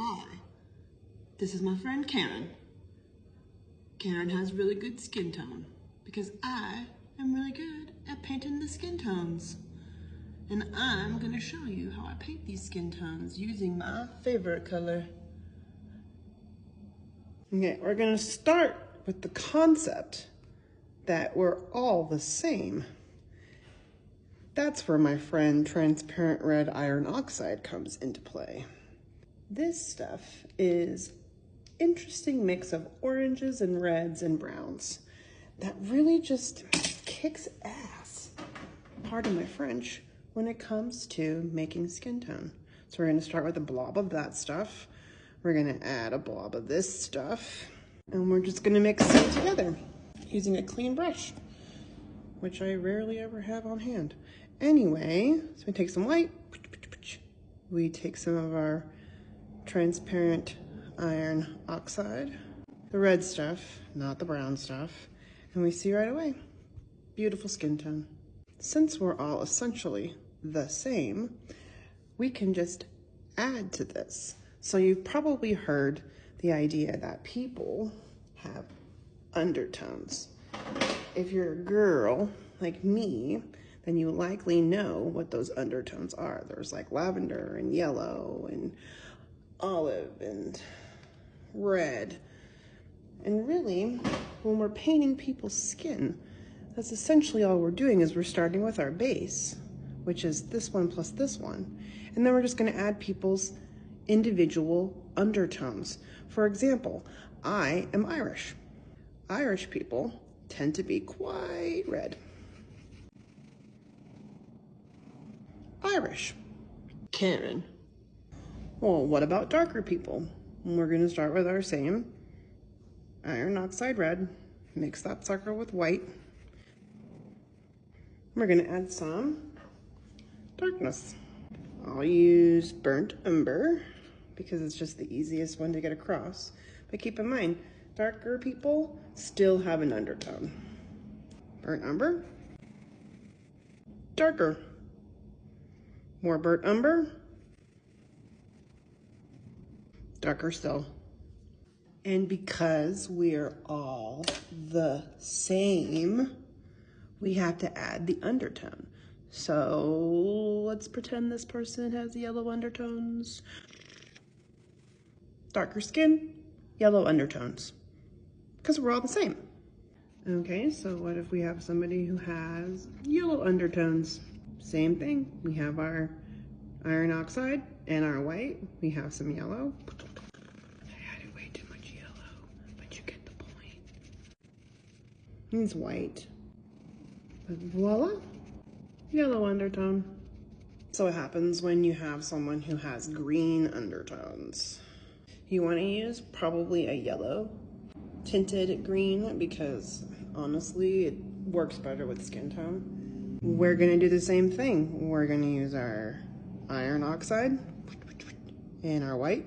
Hi, this is my friend Karen. Karen has really good skin tone because I am really good at painting the skin tones. And I'm gonna show you how I paint these skin tones using my favorite color. Okay, we're gonna start with the concept that we're all the same. That's where my friend transparent red iron oxide comes into play. This stuff is interesting mix of oranges and reds and browns that really just kicks ass, pardon my French, when it comes to making skin tone. So we're gonna start with a blob of that stuff. We're gonna add a blob of this stuff, and we're just gonna mix it together using a clean brush, which I rarely ever have on hand. Anyway, so we take some white, we take some of our transparent iron oxide, the red stuff, not the brown stuff, and we see right away, beautiful skin tone. Since we're all essentially the same, we can just add to this. So you've probably heard the idea that people have undertones. If you're a girl like me, then you likely know what those undertones are. There's like lavender and yellow and olive and red. And really, when we're painting people's skin, that's essentially all we're doing is we're starting with our base, which is this one plus this one. And then we're just gonna add people's individual undertones. For example, I am Irish. Irish people tend to be quite red. Irish. Karen. Well, what about darker people? We're gonna start with our same iron oxide red, mix that sucker with white. We're gonna add some darkness. I'll use burnt umber because it's just the easiest one to get across. But keep in mind, darker people still have an undertone. Burnt umber, darker. More burnt umber, darker still. And because we're all the same, we have to add the undertone. So let's pretend this person has yellow undertones. Darker skin, yellow undertones. Because we're all the same. Okay, so what if we have somebody who has yellow undertones? Same thing. We have our iron oxide and our white. We have some yellow. I added way too much yellow, but you get the point. It's white. But voila, yellow undertone. So what happens when you have someone who has green undertones? You want to use probably a yellow tinted green because honestly, it works better with skin tone. We're gonna do the same thing. We're gonna use our iron oxide and our white.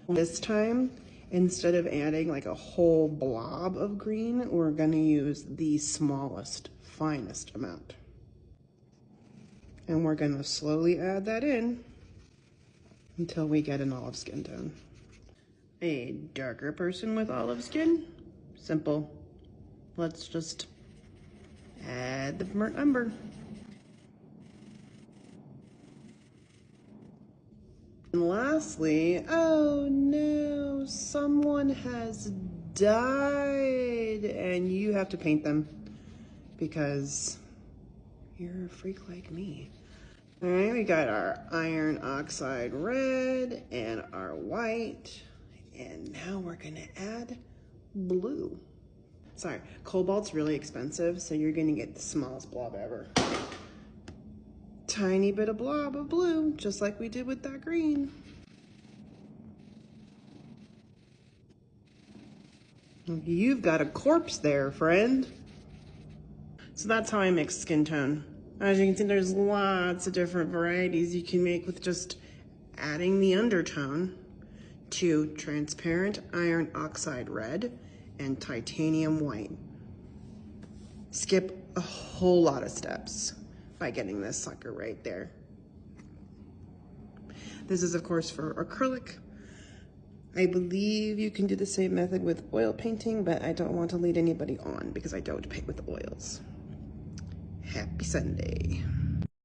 This time, instead of adding like a whole blob of green, we're gonna use the smallest, finest amount. And we're gonna slowly add that in until we get an olive skin tone. A darker person with olive skin? Simple. Let's just add the burnt umber. And lastly, oh no, someone has died and you have to paint them because you're a freak like me. All right, we got our iron oxide red and our white, and now we're gonna add blue. Sorry, cobalt's really expensive, so you're gonna get the smallest blob ever. Tiny bit of blob of blue, just like we did with that green. You've got a corpse there, friend. So that's how I mix skin tone. As you can see, there's lots of different varieties you can make with just adding the undertone to transparent iron oxide red and titanium white. Skip a whole lot of steps by getting this sucker right there. This is, of course, for acrylic. I believe you can do the same method with oil painting, but I don't want to lead anybody on because I don't paint with oils. Happy Sunday.